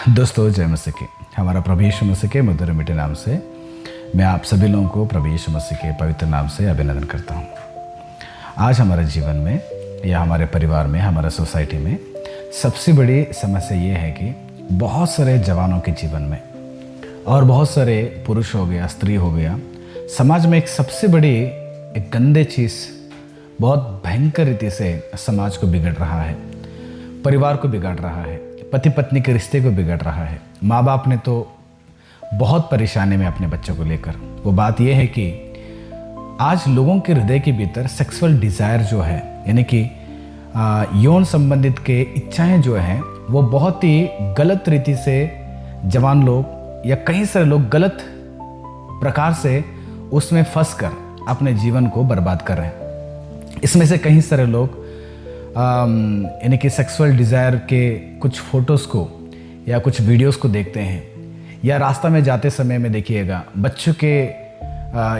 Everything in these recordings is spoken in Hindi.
दोस्तों जय मसीह की। हमारा प्रभु यीशु मसीह के मधुर मीठे नाम से मैं आप सभी लोगों को प्रभु यीशु मसीह के पवित्र नाम से अभिनंदन करता हूँ। आज हमारे जीवन में या हमारे परिवार में, हमारे सोसाइटी में सबसे बड़ी समस्या ये है कि बहुत सारे जवानों के जीवन में और बहुत सारे पुरुष हो गया, स्त्री हो गया, समाज में एक सबसे बड़ी एक गंदे चीज़ बहुत भयंकर रीति से समाज को बिगड़ रहा है, परिवार को बिगाड़ रहा है, पति पत्नी के रिश्ते को बिगड़ रहा है। माँ बाप ने तो बहुत परेशानी में अपने बच्चों को लेकर। वो बात यह है कि आज लोगों के हृदय के भीतर सेक्सुअल डिज़ायर जो है, यानी कि यौन संबंधित के इच्छाएं जो हैं, वो बहुत ही गलत रीति से जवान लोग या कई सारे लोग गलत प्रकार से उसमें फंस कर अपने जीवन को बर्बाद कर रहे हैं। इसमें से कई सारे लोग यानी कि सेक्सुअल डिज़ायर के कुछ फ़ोटोज़ को या कुछ वीडियोस को देखते हैं, या रास्ता में जाते समय में देखिएगा बच्चों के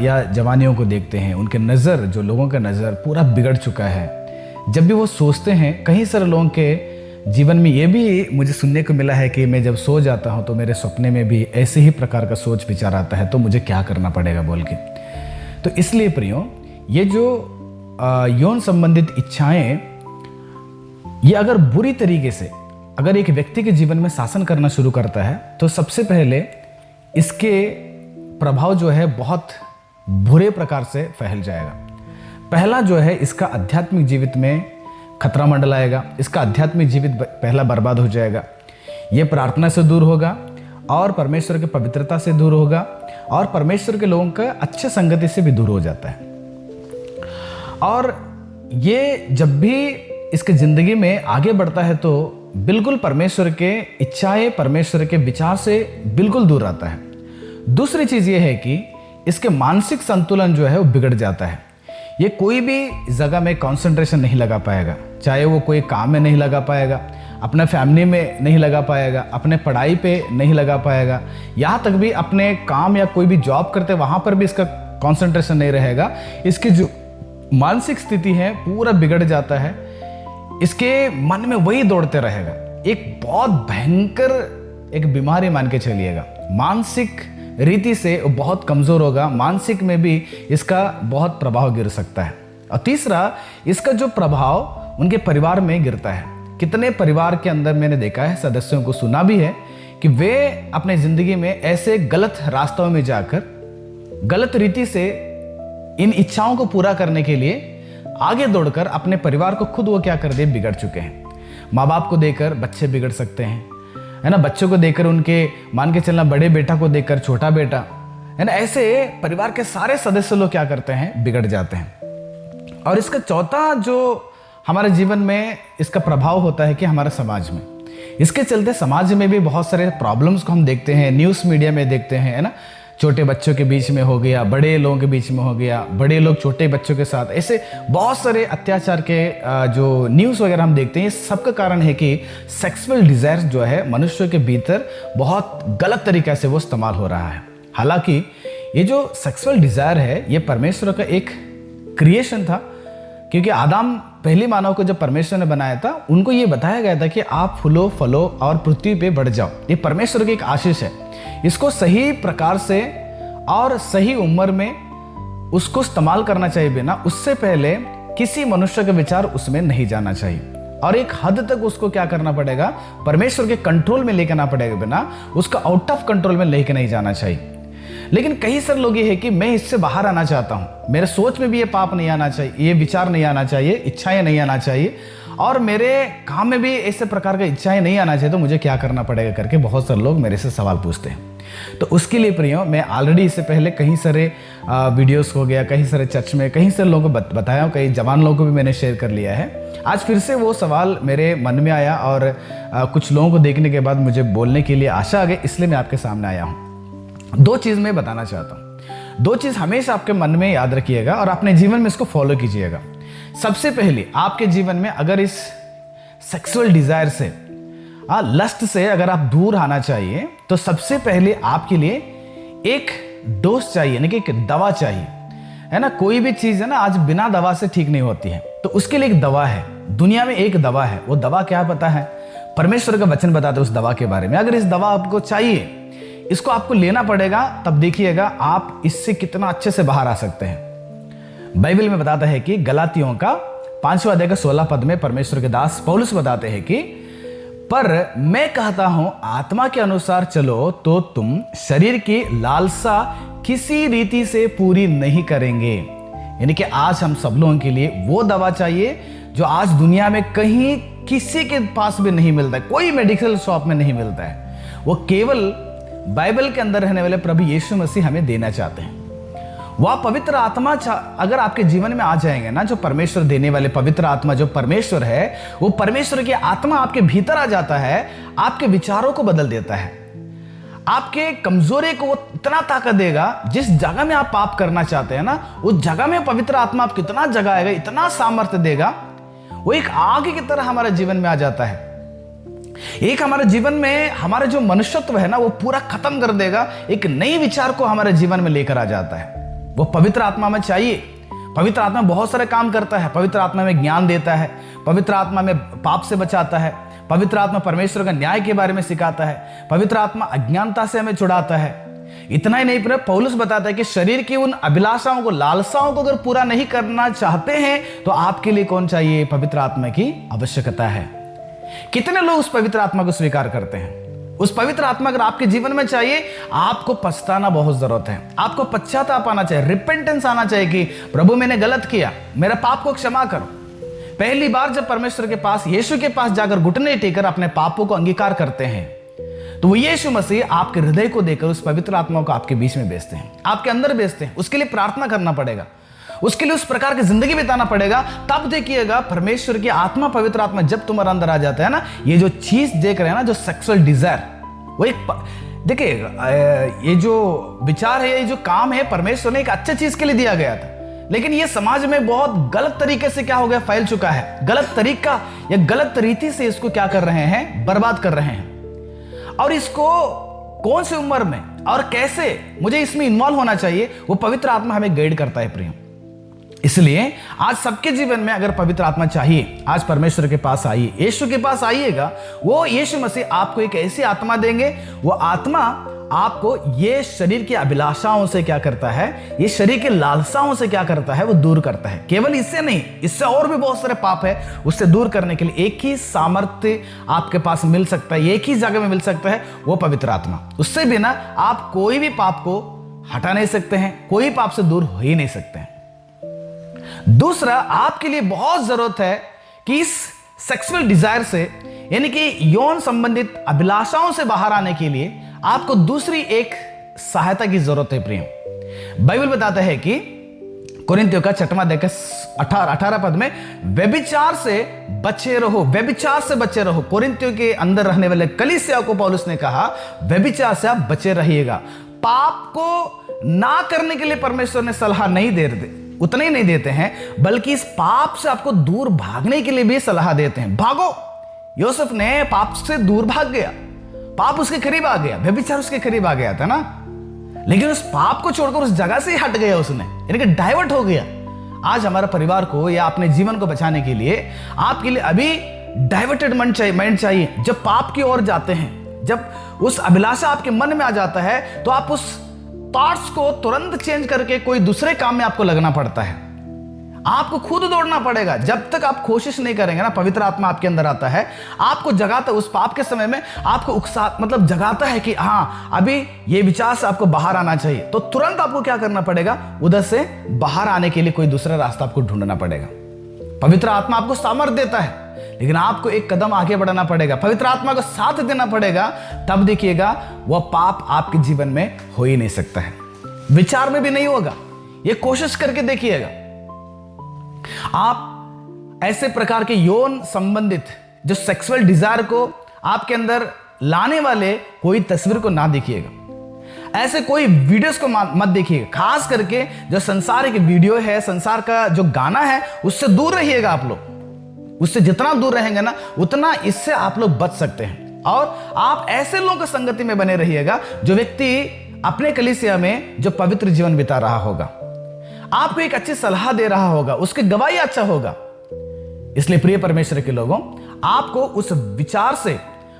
या जवानियों को देखते हैं। उनके नज़र, जो लोगों का नज़र पूरा बिगड़ चुका है। जब भी वो सोचते हैं, कई सारे लोगों के जीवन में ये भी मुझे सुनने को मिला है कि मैं जब सो जाता हूँ तो मेरे सपने में भी ऐसे ही प्रकार का सोच विचार आता है, तो मुझे क्या करना पड़ेगा बोल के। तो इसलिए प्रियो, ये जो यौन संबंधित इच्छाएं, ये अगर बुरी तरीके से अगर एक व्यक्ति के जीवन में शासन करना शुरू करता है, तो सबसे पहले इसके प्रभाव जो है बहुत बुरे प्रकार से फैल जाएगा। पहला जो है, इसका आध्यात्मिक जीवित में खतरा मंडलाएगा। इसका आध्यात्मिक जीवित पहला बर्बाद हो जाएगा। ये प्रार्थना से दूर होगा और परमेश्वर की पवित्रता से दूर होगा और परमेश्वर के लोगों का अच्छे संगति से भी दूर हो जाता है। और ये जब भी इसके ज़िंदगी में आगे बढ़ता है तो बिल्कुल परमेश्वर के इच्छाएं, परमेश्वर के विचार से बिल्कुल दूर रहता है। दूसरी चीज़ ये है कि इसके मानसिक संतुलन जो है वो बिगड़ जाता है। ये कोई भी जगह में कंसंट्रेशन नहीं लगा पाएगा, चाहे वो कोई काम में नहीं लगा पाएगा, अपने फैमिली में नहीं लगा पाएगा, अपने पढ़ाई पे नहीं लगा पाएगा, यहाँ तक भी अपने काम या कोई भी जॉब करते वहाँ पर भी इसका कंसंट्रेशन नहीं रहेगा। इसकी जो मानसिक स्थिति है पूरा बिगड़ जाता है। इसके मन में वही दौड़ते रहेगा। एक बहुत भयंकर एक बीमारी मान के चलिएगा। मानसिक रीति से बहुत कमज़ोर होगा, मानसिक में भी इसका बहुत प्रभाव गिर सकता है। और तीसरा, इसका जो प्रभाव उनके परिवार में गिरता है। कितने परिवार के अंदर मैंने देखा है, सदस्यों को सुना भी है कि वे अपने ज़िंदगी में ऐसे गलत रास्तों में जाकर गलत रीति से इन इच्छाओं को पूरा करने के लिए आगे दौड़कर अपने परिवार को खुद वो क्या कर दे, बिगड़ चुके हैं। माँ बाप को देकर बच्चे बिगड़ सकते हैं, है ना। बच्चों को देखकर, उनके मान के चलना बड़े बेटा को देखकर छोटा बेटा, है ना। ऐसे परिवार के सारे सदस्य लोग क्या करते हैं, बिगड़ जाते हैं। और इसका चौथा जो हमारे जीवन में इसका प्रभाव होता है कि हमारे समाज में, इसके चलते समाज में भी बहुत सारे प्रॉब्लम्स को हम देखते हैं, न्यूज़ मीडिया में देखते हैं, है ना। छोटे बच्चों के बीच में हो गया, बड़े लोगों के बीच में हो गया, बड़े लोग छोटे बच्चों के साथ, ऐसे बहुत सारे अत्याचार के जो न्यूज़ वगैरह हम देखते हैं। ये सबका कारण है कि सेक्सुअल डिज़ायर जो है मनुष्य के भीतर बहुत गलत तरीक़े से वो इस्तेमाल हो रहा है। हालांकि ये जो सेक्सुअल डिज़ायर है, ये परमेश्वर का एक क्रिएशन था, क्योंकि आदम पहले मानव को जब परमेश्वर ने बनाया था, उनको ये बताया गया था कि आप फूलो फलो और पृथ्वी पे बढ़ जाओ। ये परमेश्वर की एक आशीष है। इसको सही प्रकार से और सही उम्र में उसको इस्तेमाल करना चाहिए। बिना उससे पहले किसी मनुष्य का विचार उसमें नहीं जाना चाहिए और एक हद तक उसको क्या करना पड़ेगा, परमेश्वर के कंट्रोल में लेकर आना पड़ेगा। बिना उसका आउट ऑफ कंट्रोल में लेकर नहीं जाना चाहिए। लेकिन कई सारे लोग ये है कि मैं इससे बाहर आना चाहता हूँ, मेरे सोच में भी ये पाप नहीं आना चाहिए, ये विचार नहीं आना चाहिए, इच्छाएं नहीं आना चाहिए, और मेरे काम में भी ऐसे प्रकार का इच्छाएं नहीं आना चाहिए, तो मुझे क्या करना पड़ेगा करके बहुत सारे लोग मेरे से सवाल पूछते हैं। तो उसके लिए प्रियो, मैं ऑलरेडी इससे पहले कई सारे वीडियोस हो गया, कई सारे चर्च में कई सारे लोगों को बताया, कई जवान लोगों को भी मैंने शेयर कर लिया है। आज फिर से वो सवाल मेरे मन में आया और कुछ लोगों को देखने के बाद मुझे बोलने के लिए आशा आ गई, इसलिए मैं आपके सामने आया हूँ। दो चीज़ मैं बताना चाहता हूँ। दो चीज़ हमेशा आपके मन में याद रखिएगा और अपने जीवन में इसको फॉलो कीजिएगा। सबसे पहले, आपके जीवन में अगर इस सेक्सुअल डिज़ायर से, लस्ट से अगर आप दूर आना चाहिए, तो सबसे पहले आपके लिए एक डोज चाहिए, यानी कि एक दवा चाहिए, है ना। कोई भी चीज़ है ना, आज बिना दवा से ठीक नहीं होती है, तो उसके लिए एक दवा है। दुनिया में एक दवा है। वो दवा क्या पता है? परमेश्वर का वचन बताते उस दवा के बारे में। अगर इस दवा आपको चाहिए, इसको आपको लेना पड़ेगा, तब देखिएगा आप इससे कितना अच्छे से बाहर आ सकते हैं। बाइबल में बताता है कि गलातियों का 5वां अध्याय का 16 पद में परमेश्वर के दास पौलुस बताते हैं कि पर मैं कहता हूं आत्मा के अनुसार चलो तो तुम शरीर की लालसा किसी रीति से पूरी नहीं करेंगे। यानी कि आज हम सब लोगों के लिए वो दवा चाहिए जो आज दुनिया में कहीं किसी के पास भी नहीं मिलता है, कोई मेडिकल शॉप में नहीं मिलता है। वो केवल बाइबल के अंदर रहने वाले प्रभु यीशु मसीह हमें देना चाहते हैं। वह पवित्र आत्मा अगर आपके जीवन में आ जाएंगे ना, जो परमेश्वर देने वाले पवित्र आत्मा जो परमेश्वर है, वो परमेश्वर की आत्मा आपके भीतर आ जाता है, आपके विचारों को बदल देता है, आपके कमजोरी को वो इतना ताकत देगा। जिस जगह में आप पाप करना चाहते हैं ना, उस जगह में पवित्र आत्मा आपको इतना जगाएगा, इतना सामर्थ्य देगा, वो एक आग की तरह हमारे जीवन में आ जाता है। एक हमारे जीवन में हमारे जो मनुष्यत्व है ना, वो पूरा खत्म कर देगा, एक नई विचार को हमारे जीवन में लेकर आ जाता है। वो पवित्र आत्मा में चाहिए। पवित्र आत्मा बहुत सारे काम करता है। पवित्र आत्मा में ज्ञान देता है, पवित्र आत्मा में पाप से बचाता है, पवित्र आत्मा परमेश्वर का न्याय के बारे में सिखाता है, पवित्र आत्मा अज्ञानता से हमें छुड़ाता है। इतना ही नहीं, पौलुस बताता है कि शरीर की उन अभिलाषाओं को, लालसाओं को अगर पूरा नहीं करना चाहते हैं तो आपके लिए कौन चाहिए? पवित्र आत्मा की आवश्यकता है। कितने लोग उस पवित्र आत्मा को स्वीकार करते हैं? उस पवित्र आत्मा अगर आपके जीवन में चाहिए, आपको पछताना बहुत जरूरत है, आपको पश्चाताप आना चाहिए, रिपेंटेंस आना चाहिए कि प्रभु मैंने गलत किया, मेरे पाप को क्षमा करो। पहली बार जब परमेश्वर के पास, यीशु के पास जाकर घुटने टेकर अपने पापों को अंगीकार करते हैं, तो वो यीशु मसीह आपके हृदय को देकर उस पवित्र आत्मा को आपके बीच में भेजते हैं, आपके अंदर भेजते हैं। उसके लिए प्रार्थना करना पड़ेगा, उसके लिए उस प्रकार की जिंदगी बिताना पड़ेगा। तब देखिएगा परमेश्वर की आत्मा, पवित्र आत्मा जब तुम्हारे अंदर आ जाता है ना, ये जो चीज देख रहे हैं ना, जो सेक्सुअल डिजायर, वो एक देखिए, ये जो विचार है, ये जो काम है, परमेश्वर ने एक अच्छे चीज के लिए दिया गया था, लेकिन ये समाज में बहुत गलत तरीके से क्या हो गया, फैल चुका है। गलत तरीका या गलत रीति से इसको क्या कर रहे हैं, बर्बाद कर रहे हैं। और इसको कौन सी उम्र में और कैसे मुझे इसमें इन्वॉल्व होना चाहिए, वो पवित्र आत्मा हमें गाइड करता है प्रिय। इसलिए आज सबके जीवन में अगर पवित्र आत्मा चाहिए, आज परमेश्वर के पास आइए, यीशु के पास आइएगा। वो यीशु मसीह आपको एक ऐसी आत्मा देंगे, वो आत्मा आपको ये शरीर की अभिलाषाओं से क्या करता है, ये शरीर की लालसाओं से क्या करता है, वो दूर करता है। केवल इससे नहीं, इससे और भी बहुत सारे पाप है, उससे दूर करने के लिए एक ही सामर्थ्य आपके पास मिल सकता है, एक ही जगह में मिल सकता है, वो पवित्र आत्मा। उससे बिना आप कोई भी पाप को हटा नहीं सकते हैं, कोई पाप से दूर हो ही नहीं सकते हैं। दूसरा, आपके लिए बहुत जरूरत है कि इस सेक्सुअल डिजायर से, यानी कि यौन संबंधित अभिलाषाओं से बाहर आने के लिए आपको दूसरी एक सहायता की जरूरत है प्रिय। बाइबल बताता है कि कोरिन्थियों का 6वां अध्याय 18 पद में, व्यभिचार से बचे रहो, व्यभिचार से बचे रहो। कोरिन्थियों के अंदर रहने वाले कलीसिया को पौलुस ने कहा, व्यभिचार से आप बचे रहिएगा। पाप को ना करने के लिए परमेश्वर ने सलाह नहीं देते, उतना ही नहीं देते हैं, बल्कि इस पाप से आपको दूर भागने के लिए भी सलाह देते हैं। भागो। यूसुफ ने पाप से दूर भाग गया, पाप उसके करीब आ गया, व्यभिचार उसके करीब आ गया था ना, लेकिन उस पाप को छोड़कर उस जगह से ही हट गया उसने, यानी कि डाइवर्ट हो गया। आज हमारे परिवार को या अपने जीवन को बचाने के लिए आपके लिए अभी डाइवर्टेड माइंड चाहिए। जब पाप की ओर जाते हैं, जब उस अभिलाषा आपके मन में आ जाता है, तो आप उस पार्ट्स को तुरंत चेंज करके कोई दूसरे काम में आपको लगना पड़ता है। आपको खुद दौड़ना पड़ेगा। जब तक आप कोशिश नहीं करेंगे ना, पवित्र आत्मा आपके अंदर आता है, आपको जगाता है उस पाप के समय में, आपको उकसा मतलब जगाता है कि हाँ अभी ये विचार से आपको बाहर आना चाहिए, तो तुरंत आपको क्या करना पड़ेगा, उधर से बाहर आने के लिए कोई दूसरा रास्ता आपको ढूंढना पड़ेगा। पवित्र आत्मा आपको सामर्थ्य देता है, लेकिन आपको एक कदम आगे बढ़ना पड़ेगा, पवित्र आत्मा को साथ देना पड़ेगा। तब देखिएगा वह पाप आपके जीवन में हो ही नहीं सकता है, विचार में भी नहीं होगा। ये कोशिश करके देखिएगा। आप ऐसे प्रकार के यौन संबंधित जो सेक्सुअल डिजायर को आपके अंदर लाने वाले कोई तस्वीर को ना देखिएगा, ऐसे कोई वीडियोस को मत देखिएगा। खास करके जो संसार की वीडियो है, संसार का जो गाना है, उससे दूर रहिएगा आप लोग। उससे जितना दूर रहेंगे ना, उतना इससे आप लोग बच सकते हैं। और आप ऐसे लोगों की संगति में बने रहिएगा जो व्यक्ति अपने कलीसिया में जो पवित्र जीवन बिता रहा होगा, आपको एक अच्छी सलाह दे रहा होगा, उसकी गवाही अच्छा होगा। इसलिए प्रिय परमेश्वर के लोगों, आपको उस विचार से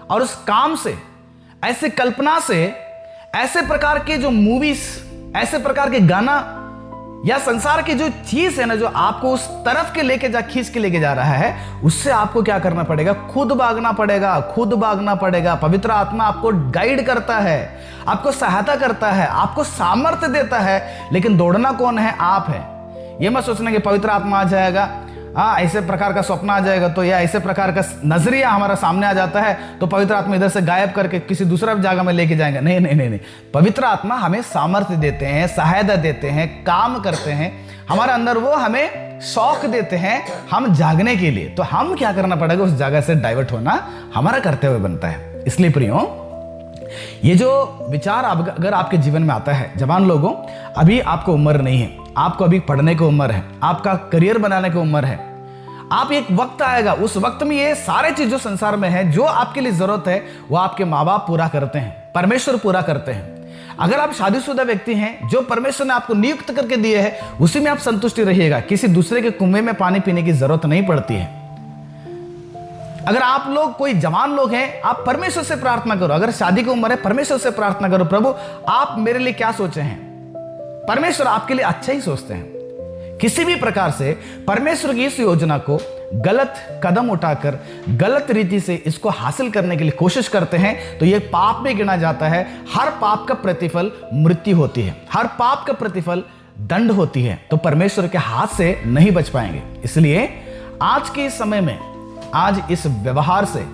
और उस काम से, ऐसे कल्पना से, ऐसे प्रकार के जो मूवीज, ऐसे प्रकार के गाना या संसार की जो चीज है ना, जो आपको उस तरफ के लेके खींच के लेके जा रहा है, उससे आपको क्या करना पड़ेगा? खुद भागना पड़ेगा, खुद भागना पड़ेगा। पवित्र आत्मा आपको गाइड करता है, आपको सहायता करता है, आपको सामर्थ्य देता है, लेकिन दौड़ना कौन है? आप है। ये मत सोचना कि पवित्र आत्मा आ जाएगा, ऐसे प्रकार का स्वप्न आ जाएगा तो, या ऐसे प्रकार का नजरिया हमारा सामने आ जाता है तो पवित्र आत्मा इधर से गायब करके किसी दूसरा जगह में लेके जाएंगे। नहीं नहीं नहीं नहीं, पवित्र आत्मा हमें सामर्थ्य देते हैं, सहायता देते हैं, काम करते हैं हमारे अंदर, वो हमें शौक देते हैं हम जागने के लिए। तो हम क्या करना पड़ेगा? उस जगह से डाइवर्ट होना हमारा कर्तव्य बनता है। इसलिए प्रियो, ये जो विचार अगर आपके जीवन में आता है, जवान लोगों, अभी आपको उम्र नहीं है, आपको अभी पढ़ने की उम्र है, आपका करियर बनाने की उम्र है। आप एक वक्त आएगा, उस वक्त में ये सारे चीज जो संसार में है, जो आपके लिए जरूरत है, वो आपके माँ बाप पूरा करते हैं, परमेश्वर पूरा करते हैं। अगर आप शादीशुदा व्यक्ति हैं, जो परमेश्वर ने आपको नियुक्त करके दिए हैं, उसी में आप संतुष्टि रहिएगा। किसी दूसरे के कुएं में पानी पीने की जरूरत नहीं पड़ती है। अगर आप लोग कोई जवान लोग हैं, आप परमेश्वर से प्रार्थना करो। अगर शादी की उम्र है, परमेश्वर से प्रार्थना करो, प्रभु आप मेरे लिए क्या सोचे हैं? परमेश्वर आपके लिए अच्छा ही सोचते हैं। किसी भी प्रकार से परमेश्वर की इस योजना को गलत कदम उठाकर, गलत रीति से इसको हासिल करने के लिए कोशिश करते हैं तो यह पाप में गिना जाता है। हर पाप का प्रतिफल मृत्यु होती है, हर पाप का प्रतिफल दंड होती है। तो परमेश्वर के हाथ से नहीं बच पाएंगे। इसलिए आज के इस समय में, आज इस व्यवहार से,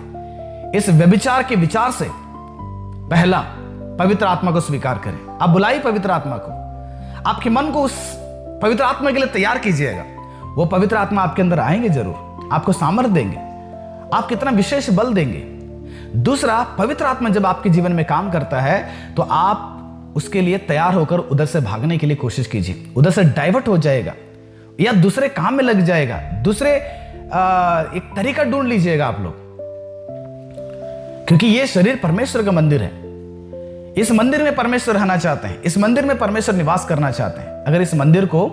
इस व्यभिचार के विचार से, पहला पवित्र आत्मा को स्वीकार करें। आप बुलाइए पवित्र आत्मा को, आपके मन को उस पवित्र आत्मा के लिए तैयार कीजिएगा। वो पवित्र आत्मा आपके अंदर आएंगे जरूर, आपको सामर्थ्य देंगे, आप कितना विशेष बल देंगे। दूसरा, पवित्र आत्मा जब आपके जीवन में काम करता है तो आप उसके लिए तैयार होकर उधर से भागने के लिए कोशिश कीजिए। उधर से डाइवर्ट हो जाएगा या दूसरे काम में लग जाएगा, दूसरे एक तरीका ढूंढ लीजिएगा आप लोग, क्योंकि ये शरीर परमेश्वर का मंदिर है। इस मंदिर में परमेश्वर रहना चाहते हैं, इस मंदिर में परमेश्वर निवास करना चाहते हैं। अगर इस मंदिर को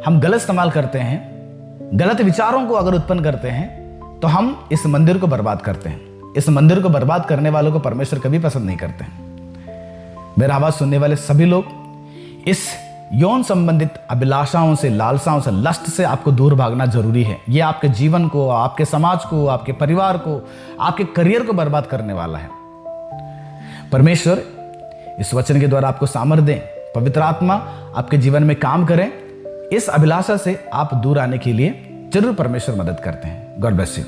हम गलत इस्तेमाल करते हैं, गलत विचारों को अगर उत्पन्न करते हैं, तो हम इस मंदिर को बर्बाद करते हैं। इस मंदिर को बर्बाद करने वालों को परमेश्वर कभी पसंद नहीं करते हैं। मेरा आवाज सुनने वाले सभी लोग, इस यौन संबंधित अभिलाषाओं से, लालसाओं से, लस्ट से आपको दूर भागना जरूरी है। ये आपके जीवन को, आपके समाज को, आपके परिवार को, आपके करियर को बर्बाद करने वाला है। परमेश्वर इस वचन के द्वारा आपको सामर्थ्य दें, पवित्र आत्मा आपके जीवन में काम करें। इस अभिलाषा से आप दूर आने के लिए जरूर परमेश्वर मदद करते हैं। God bless you.